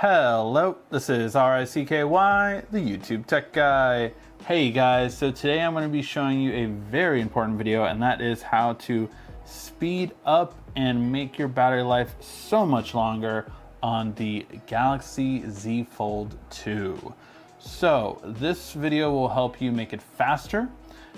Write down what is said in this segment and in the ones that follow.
Hello, this is RICKY, the YouTube Tech Guy. Hey guys, so today I'm going to be showing you a very important video, and that is how to speed up and make your battery life so much longer on the Galaxy Z Fold 2. So this video will help you make it faster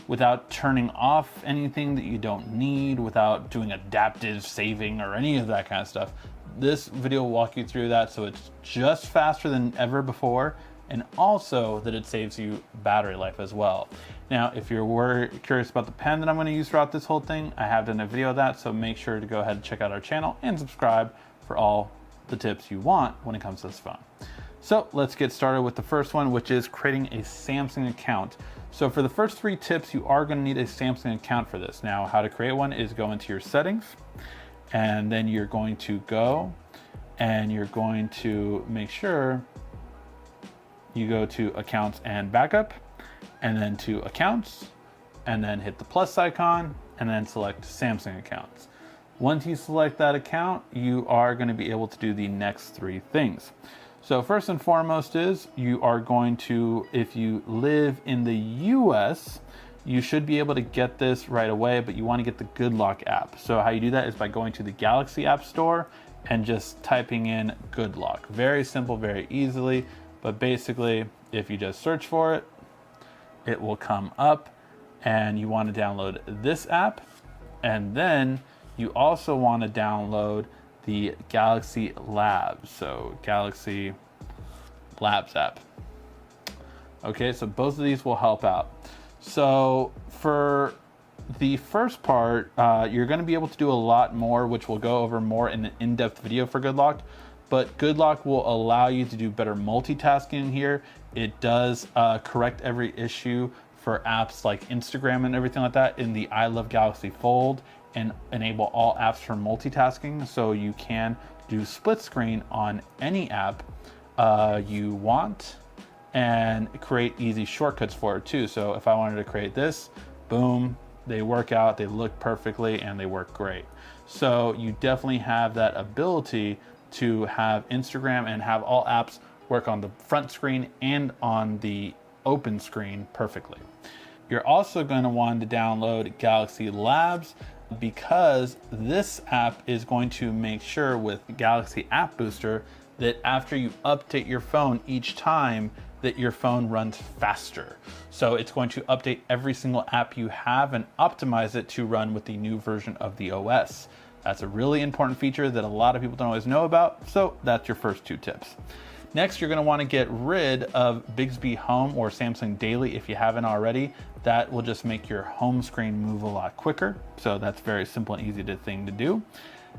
without turning off anything that you don't need, without doing adaptive saving or any of that kind of stuff. This video will walk you through that so it's just faster than ever before, and also that it saves you battery life as well. Now, if you're curious about the pen that I'm going to use throughout this whole thing, I have done a video of that, so make sure to go ahead and check out our channel and subscribe for all the tips you want when it comes to this phone. So let's get started with the first one, which is creating a Samsung account. So for the first 3 tips, you are going to need a Samsung account for this. Now, how to create one is go into your settings, and then you're going to go and you're going to make sure you go to accounts and backup, and then to accounts, and then hit the plus icon, and then select Samsung accounts. Once you select that account, you are going to be able to do the next 3 things. So first and foremost is you are going to, if you live in the US, you should be able to get this right away, but you want to get the Good Lock app. So how you do that is by going to the Galaxy App Store and just typing in Good Lock. Very simple, very easily, but basically if you just search for it, it will come up, and you want to download this app, and then you also want to download the Galaxy Labs, so Galaxy Labs app. Okay, so both of these will help out. So for the first part, you're going to be able to do a lot more, which we'll go over more in an in-depth video for Good Lock. But Good Lock will allow you to do better multitasking here. It does correct every issue for apps like Instagram and everything like that in the I Love Galaxy Fold, and enable all apps for multitasking, so you can do split screen on any app you want, and create easy shortcuts for it too. So if I wanted to create this, boom, they work out, they look perfectly, and they work great. So you definitely have that ability to have Instagram and have all apps work on the front screen and on the open screen perfectly. You're also going to want to download Galaxy Labs, because this app is going to make sure with Galaxy App Booster that after you update your phone each time, that your phone runs faster. So it's going to update every single app you have and optimize it to run with the new version of the OS. That's a really important feature that a lot of people don't always know about, so that's your first 2 tips. Next, you're going to want to get rid of Bixby Home or Samsung Daily if you haven't already. That will just make your home screen move a lot quicker. So that's very simple and easy thing to do.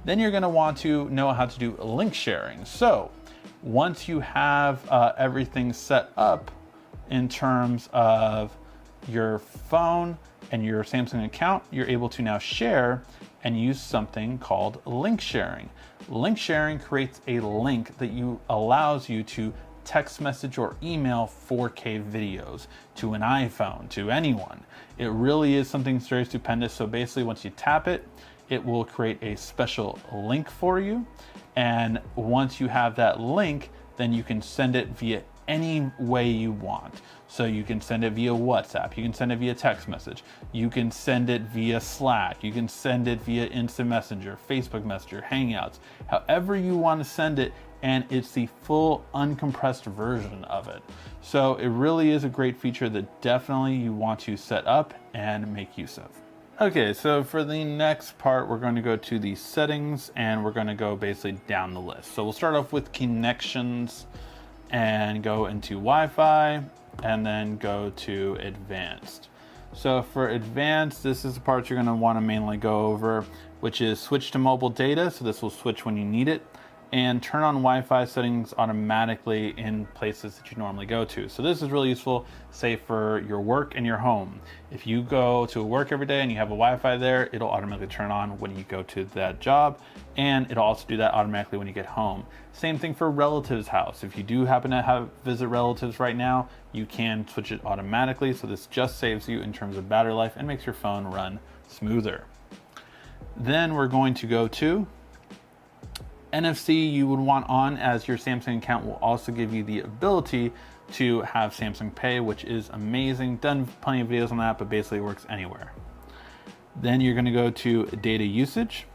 Then you're going to want to know how to do link sharing. So once you have everything set up in terms of your phone and your Samsung account, you're able to now share and use something called link sharing. Link sharing creates a link that allows you to text message or email 4K videos to an iPhone, to anyone. It really is something very stupendous. So basically once you tap it, it will create a special link for you. And once you have that link, then you can send it via any way you want. So you can send it via WhatsApp, you can send it via text message, you can send it via Slack, you can send it via Instant Messenger, Facebook Messenger, Hangouts, however you want to send it, and it's the full uncompressed version of it. So it really is a great feature that definitely you want to set up and make use of. Okay, so for the next part, we're going to go to the settings, and we're going to go basically down the list. So we'll start off with connections and go into Wi-Fi, and then go to advanced. So for advanced, this is the part you're going to want to mainly go over, which is switch to mobile data. So this will switch when you need it, and turn on Wi-Fi settings automatically in places that you normally go to. So this is really useful, say for your work and your home. If you go to work every day and you have a Wi-Fi there, it'll automatically turn on when you go to that job, and it'll also do that automatically when you get home. Same thing for relatives' house. If you do happen to visit relatives right now, you can switch it automatically. So this just saves you in terms of battery life and makes your phone run smoother. Then we're going to go to NFC you would want on, as your Samsung account will also give you the ability to have Samsung Pay, which is amazing. Done plenty of videos on that, but basically it works anywhere. Then you're going to go to data usage.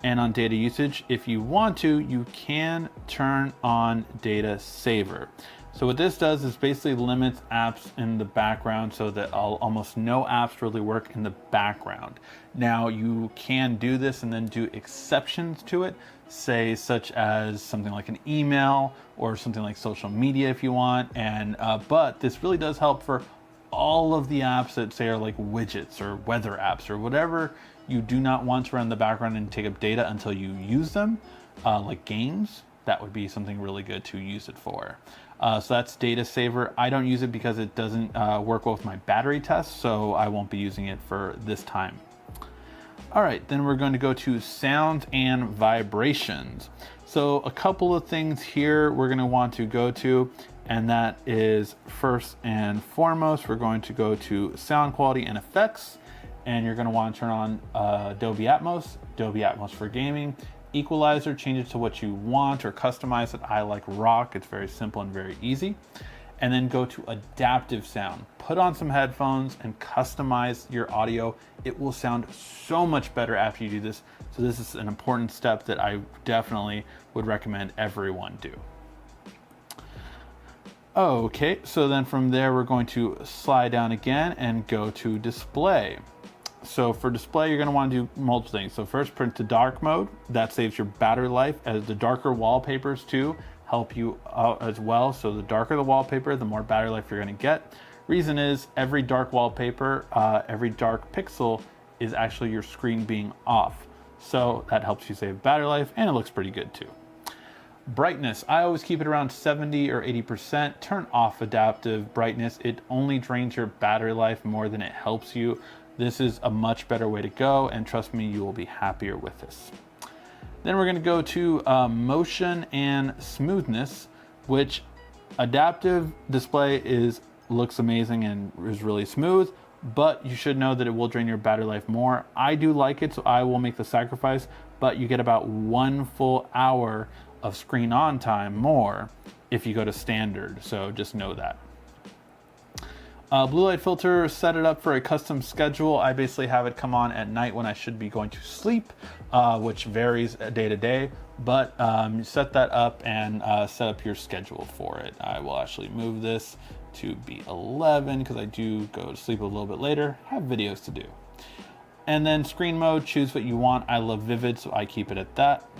And on data usage, if you want to, you can turn on data saver. So what this does is basically limits apps in the background so that almost no apps really work in the background. Now you can do this and then do exceptions to it, say such as something like an email or something like social media if you want. And but this really does help for all of the apps that say are like widgets or weather apps or whatever you do not want to run in the background and take up data until you use them, like games. That would be something really good to use it for. So that's data saver. I don't use it because it doesn't work well with my battery tests, so I won't be using it for this time. All right, then we're going to go to sounds and vibrations. So a couple of things here we're going to want to go to, and that is first and foremost, we're going to go to sound quality and effects, and you're going to want to turn on Adobe Atmos for gaming. Equalizer, change it to what you want or customize it. I like rock, it's very simple and very easy. And then go to adaptive sound. Put on some headphones and customize your audio. It will sound so much better after you do this. So this is an important step that I definitely would recommend everyone do. Okay, so then from there, we're going to slide down again and go to display. So for display, you're going to want to do multiple things. So first, print to dark mode. That saves your battery life, as the darker wallpapers too help you out as well. So the darker the wallpaper, the more battery life you're going to get. Reason is every dark wallpaper, every dark pixel is actually your screen being off. So that helps you save battery life, and it looks pretty good too. Brightness, I always keep it around 70 or 80%. Turn off adaptive brightness. It only drains your battery life more than it helps you. This is a much better way to go, and trust me, you will be happier with this. Then we're going to go to motion and smoothness, which adaptive display looks amazing and is really smooth, but you should know that it will drain your battery life more. I do like it, so I will make the sacrifice, but you get about 1 full hour of screen on time more if you go to standard, so just know that. Blue light filter, set it up for a custom schedule. I basically have it come on at night when I should be going to sleep, which varies day to day, but set that up and set up your schedule for it. I will actually move this to be 11 because I do go to sleep a little bit later, have videos to do. And then screen mode, choose what you want. I love vivid, so I keep it at that.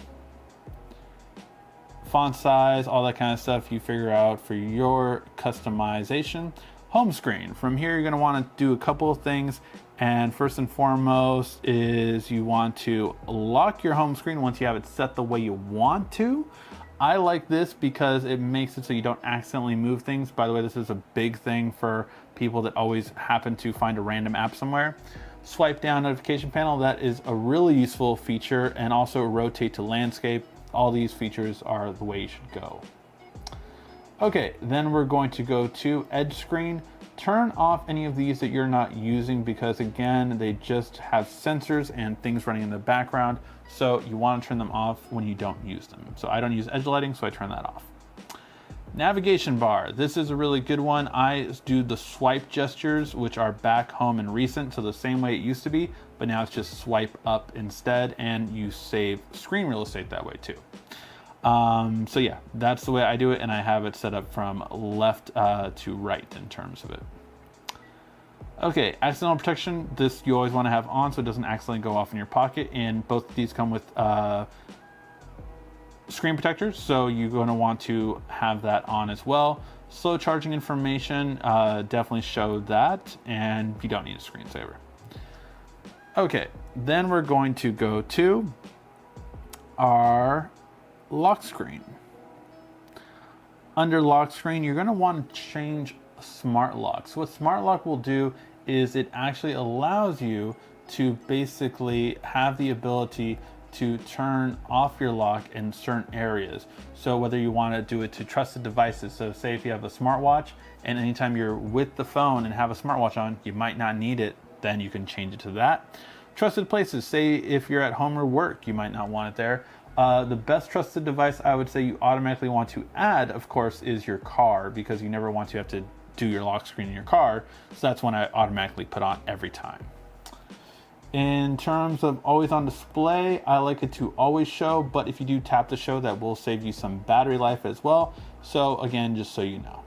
Font size, all that kind of stuff you figure out for your customization. Home screen. From here, you're going to want to do a couple of things. And first and foremost is you want to lock your home screen once you have it set the way you want to. I like this because it makes it so you don't accidentally move things. By the way, this is a big thing for people that always happen to find a random app somewhere. Swipe down notification panel. That is a really useful feature. And also rotate to landscape. All these features are the way you should go. Okay, then we're going to go to edge screen. Turn off any of these that you're not using because again, they just have sensors and things running in the background. So you want to turn them off when you don't use them. So I don't use edge lighting, so I turn that off. Navigation bar. This is a really good one. I do the swipe gestures, which are back, home, and recent. So the same way it used to be, but now it's just swipe up instead, and you save screen real estate that way too. So yeah, that's the way I do it, and I have it set up from left to right in terms of it. Okay, accidental protection. This you always want to have on so it doesn't accidentally go off in your pocket, and both of these come with screen protectors, so you're going to want to have that on as well. Slow charging information, definitely show that, and you don't need a screensaver. Okay, then we're going to go to our lock screen. Under lock screen, you're going to want to change smart lock. So what smart lock will do is it actually allows you to basically have the ability to turn off your lock in certain areas. So whether you want to do it to trusted devices, so say if you have a smartwatch and anytime you're with the phone and have a smartwatch on, you might not need it, then you can change it to that. Trusted places, say if you're at home or work, you might not want it there. The best trusted device I would say you automatically want to add, of course, is your car, because you never want to have to do your lock screen in your car. So that's one I automatically put on every time. In terms of always on display, I like it to always show, but if you do tap to show, that will save you some battery life as well. So again, just so you know.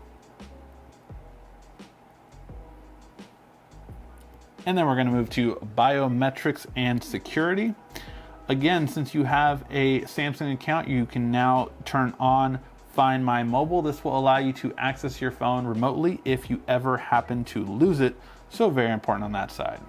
And then we're going to move to Biometrics and Security. Again, since you have a Samsung account, you can now turn on Find My Mobile. This will allow you to access your phone remotely if you ever happen to lose it. So very important on that side.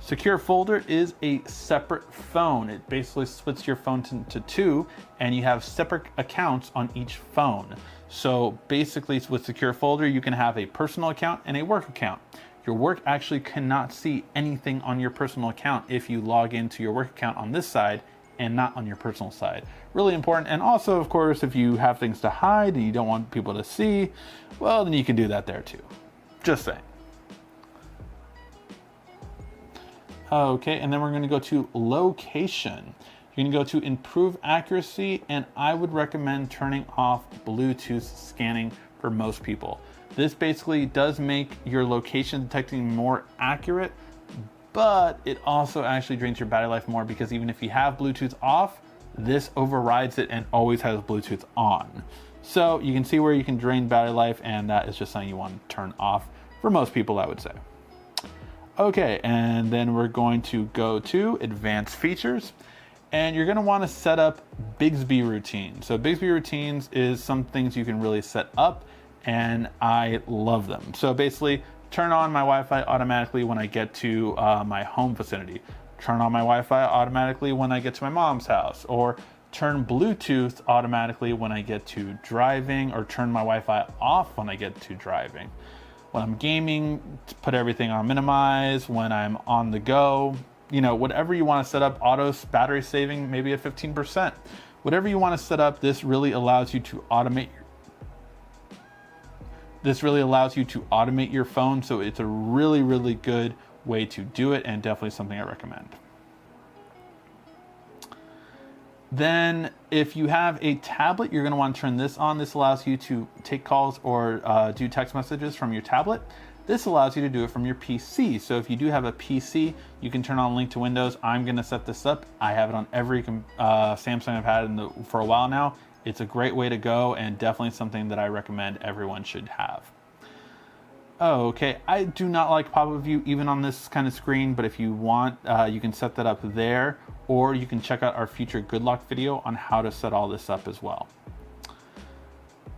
Secure Folder is a separate phone. It basically splits your phone to two, and you have separate accounts on each phone. So basically with Secure Folder, you can have a personal account and a work account. Your work actually cannot see anything on your personal account if you log into your work account on this side and not on your personal side. Really important. And also, of course, if you have things to hide and you don't want people to see, well, then you can do that there too. Just saying. Okay, and then we're going to go to location. You're going to go to improve accuracy, and I would recommend turning off Bluetooth scanning for most people. This basically does make your location detecting more accurate, but it also actually drains your battery life more, because even if you have Bluetooth off, this overrides it and always has Bluetooth on. So you can see where you can drain battery life, and that is just something you want to turn off for most people, I would say. Okay, and then we're going to go to advanced features, and you're going to want to set up Bixby Routine. So Bixby Routines is some things you can really set up, and I love them. So basically, turn on my Wi-Fi automatically when I get to my home vicinity. Turn on my Wi-Fi automatically when I get to my mom's house, or turn Bluetooth automatically when I get to driving, or turn my Wi-Fi off when I get to driving. When I'm gaming, put everything on minimize. When I'm on the go, you know, whatever you want to set up, auto battery saving, maybe at 15%. Whatever you want to set up, this really allows you to automate your phone. So it's a really, really good way to do it, and definitely something I recommend. Then if you have a tablet, you're going to want to turn this on. This allows you to take calls or do text messages from your tablet. This allows you to do it from your PC. So if you do have a PC, you can turn on Link to Windows. I'm going to set this up. I have it on every Samsung I've had for a while now. It's a great way to go, and definitely something that I recommend everyone should have. Oh, okay. I do not like pop-up view even on this kind of screen, but if you want, you can set that up there, or you can check out our future Good Lock video on how to set all this up as well.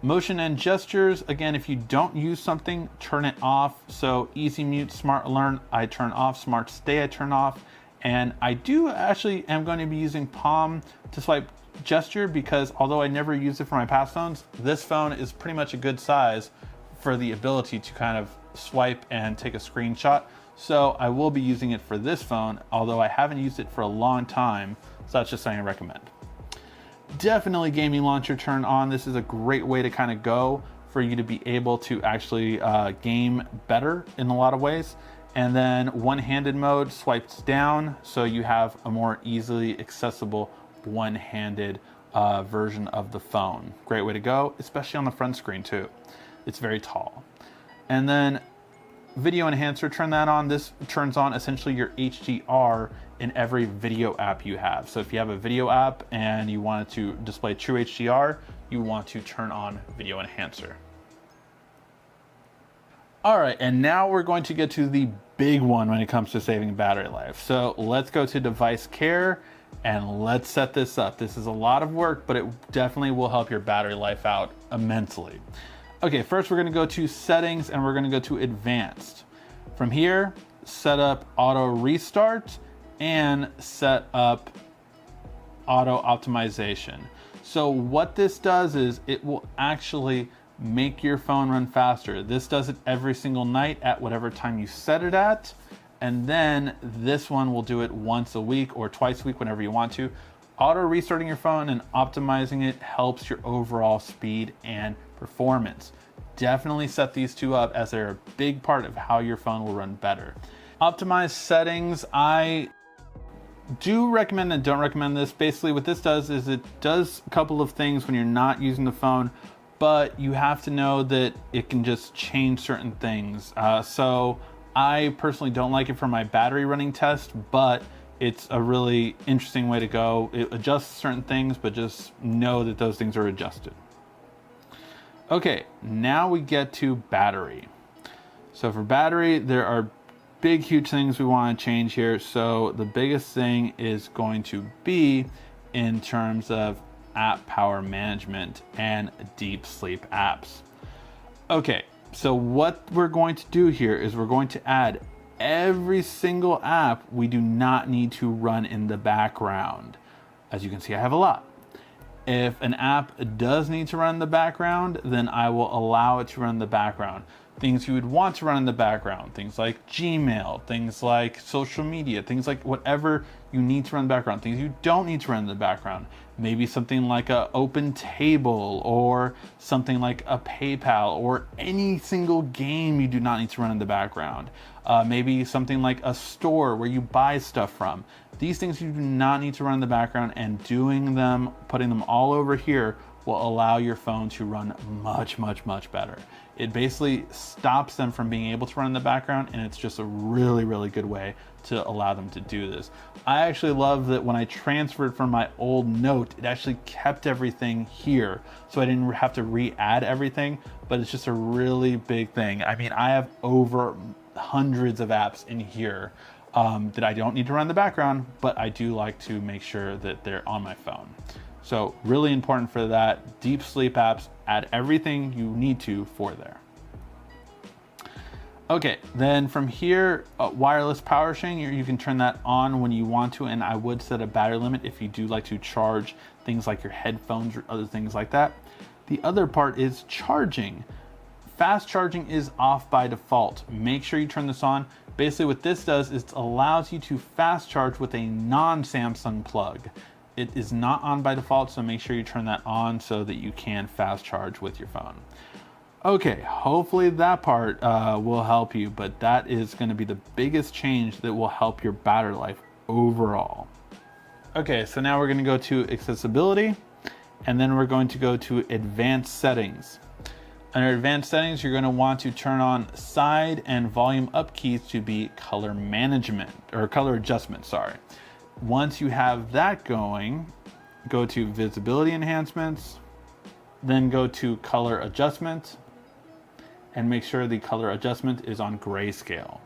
Motion and gestures, again, if you don't use something, turn it off. So Easy Mute, Smart Learn, I turn off. Smart Stay, I turn off. And I do actually am going to be using palm to swipe gesture, because although I never use it for my past phones, this phone is pretty much a good size for the ability to kind of swipe and take a screenshot. So I will be using it for this phone, although I haven't used it for a long time. So that's just something I recommend. Definitely gaming launcher turn on. This is a great way to kind of go for you to be able to actually game better in a lot of ways. And then one-handed mode swipes down, so you have a more easily accessible one-handed version of the phone. Great way to go, especially on the front screen too. It's very tall. And then video enhancer, turn that on. This turns on essentially your HDR in every video app you have. So if you have a video app and you want it to display true HDR, you want to turn on video enhancer. All right, and now we're going to get to the big one when it comes to saving battery life. So let's go to device care and let's set this up. This is a lot of work, but it definitely will help your battery life out immensely. Okay, first we're gonna go to settings and we're gonna go to advanced. From here, set up auto restart and set up auto optimization. So what this does is it will actually make your phone run faster. This does it every single night at whatever time you set it at. And then this one will do it once a week or twice a week, whenever you want to. Auto restarting your phone and optimizing it helps your overall speed and performance. Definitely set these two up, as they're a big part of how your phone will run better. Optimized settings, I do recommend and don't recommend this. Basically what this does is it does a couple of things when you're not using the phone, but you have to know that it can just change certain things. So I personally don't like it for my battery running test, but it's a really interesting way to go. It adjusts certain things, but just know that those things are adjusted. Okay, now we get to battery. So for battery, there are big, huge things we want to change here. So the biggest thing is going to be in terms of app power management and deep sleep apps. Okay, so what we're going to do here is we're going to add every single app we do not need to run in the background. As you can see, I have a lot. If an app does need to run in the background, then I will allow it to run in the background. Things you would want to run in the background, things like Gmail, things like social media, things like whatever you need to run in the background, things you don't need to run in the background. Maybe something like a open table or something like a PayPal or any single game you do not need to run in the background. Maybe something like a store where you buy stuff from. These things you do not need to run in the background, and doing them, putting them all over here will allow your phone to run much, much, much better. It basically stops them from being able to run in the background, and it's just a really, really good way to allow them to do this. I actually love that when I transferred from my old Note, it actually kept everything here, so I didn't have to re-add everything, but it's just a really big thing. I mean, I have over hundreds of apps in here that I don't need to run in the background, but I do like to make sure that they're on my phone. So really important for that. Deep sleep apps, add everything you need to for there. Okay, then from here, wireless power sharing, you can turn that on when you want to, and I would set a battery limit if you do like to charge things like your headphones or other things like that. The other part is charging. Fast charging is off by default. Make sure you turn this on. Basically what this does is it allows you to fast charge with a non-Samsung plug. It is not on by default, so make sure you turn that on so that you can fast charge with your phone. Okay, hopefully that part will help you, but that is going to be the biggest change that will help your battery life overall. Okay, so now we're going to go to accessibility, and then we're going to go to advanced settings. Under advanced settings, you're going to want to turn on side and volume up keys to be color management, or color adjustment, sorry. Once you have that going, go to visibility enhancements, then go to color adjustment, and make sure the color adjustment is on grayscale.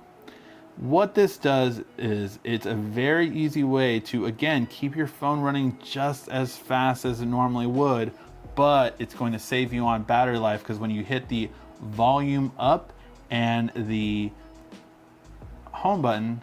What this does is it's a very easy way to, again, keep your phone running just as fast as it normally would, but it's going to save you on battery life, because when you hit the volume up and the home button,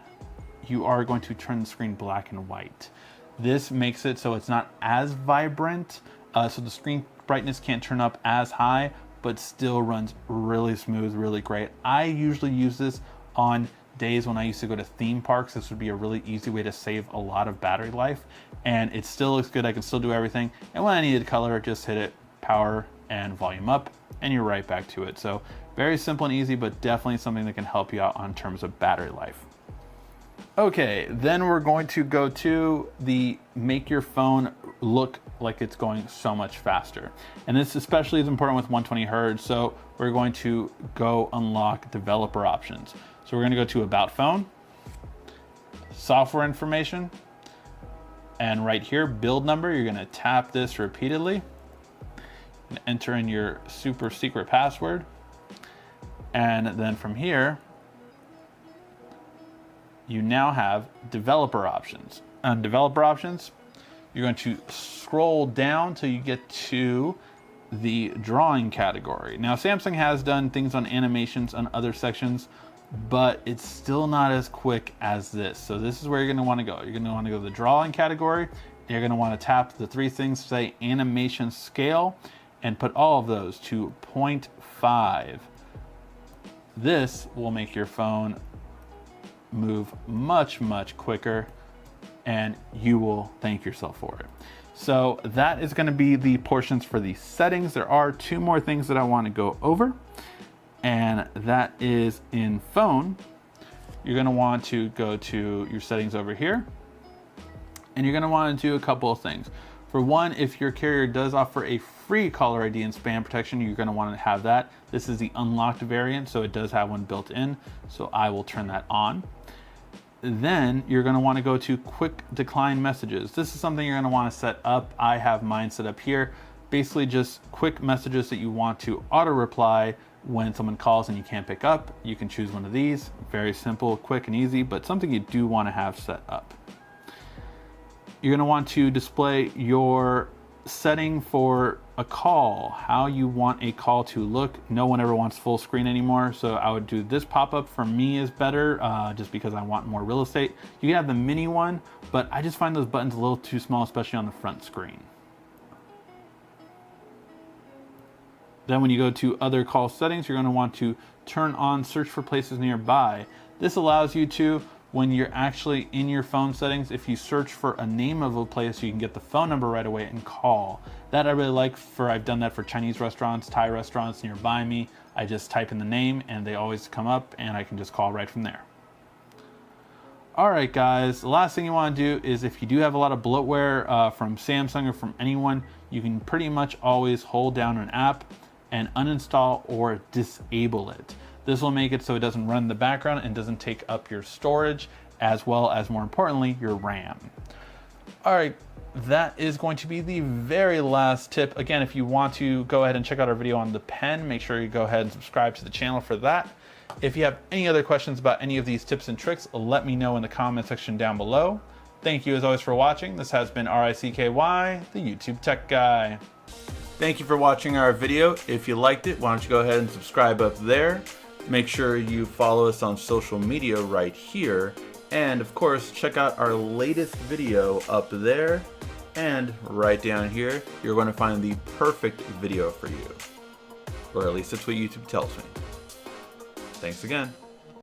you are going to turn the screen black and white. This makes it so it's not as vibrant, so the screen brightness can't turn up as high, but still runs really smooth, really great. I usually use this on days when I used to go to theme parks. This would be a really easy way to save a lot of battery life, and it still looks good. I can still do everything, and when I needed color, just hit it, power and volume up, and you're right back to it. So very simple and easy, but definitely something that can help you out on terms of battery life. Okay, then we're going to go to the make your phone look like it's going so much faster. And this especially is important with 120 hertz. So we're going to go unlock developer options. So we're going to go to About Phone, Software Information, and right here, Build Number. You're going to tap this repeatedly and enter in your super secret password. And then from here, you now have developer options. On developer options, you're going to scroll down till you get to the drawing category. Now, Samsung has done things on animations on other sections, but it's still not as quick as this. So this is where you're going to want to go. You're going to want to go to the drawing category. You're going to want to tap the three things, say animation scale, and put all of those to 0.5. This will make your phone move much, much quicker, and you will thank yourself for it. So that is going to be the portions for the settings. There are two more things that I want to go over, and that is in phone. You're going to want to go to your settings over here, And you're going to want to do a couple of things. For one, if your carrier does offer a free caller ID and spam protection, you're going to want to have that. This is the unlocked variant, so it does have one built in. So I will turn that on. Then you're going to want to go to quick decline messages. This is something you're going to want to set up. I have mine set up here. Basically just quick messages that you want to auto reply when someone calls and you can't pick up. You can choose one of these. Very simple, quick and easy, but something you do want to have set up. You're going to want to display your setting for a call, how you want a call to look. No one ever wants full screen anymore, so I would do this pop-up. For me is better, just because I want more real estate. You can have the mini one, but I just find those buttons a little too small, especially on the front screen. Then when you go to other call settings, you're going to want to turn on search for places nearby. This allows you to, when you're actually in your phone settings, if you search for a name of a place, you can get the phone number right away and call. That I really like. I've done that for Chinese restaurants, Thai restaurants nearby me. I just type in the name and they always come up and I can just call right from there. All right, guys, the last thing you want to do is if you do have a lot of bloatware from Samsung or from anyone, you can pretty much always hold down an app and uninstall or disable it. This will make it so it doesn't run in the background and doesn't take up your storage, as well as, more importantly, your RAM. All right, that is going to be the very last tip. Again, if you want to go ahead and check out our video on the pen, make sure you go ahead and subscribe to the channel for that. If you have any other questions about any of these tips and tricks, let me know in the comment section down below. Thank you as always for watching. This has been RICKY, the YouTube Tech Guy. Thank you for watching our video. If you liked it, why don't you go ahead and subscribe up there. Make sure you follow us on social media right here. And of course, check out our latest video up there. And right down here, you're going to find the perfect video for you. Or at least that's what YouTube tells me. Thanks again.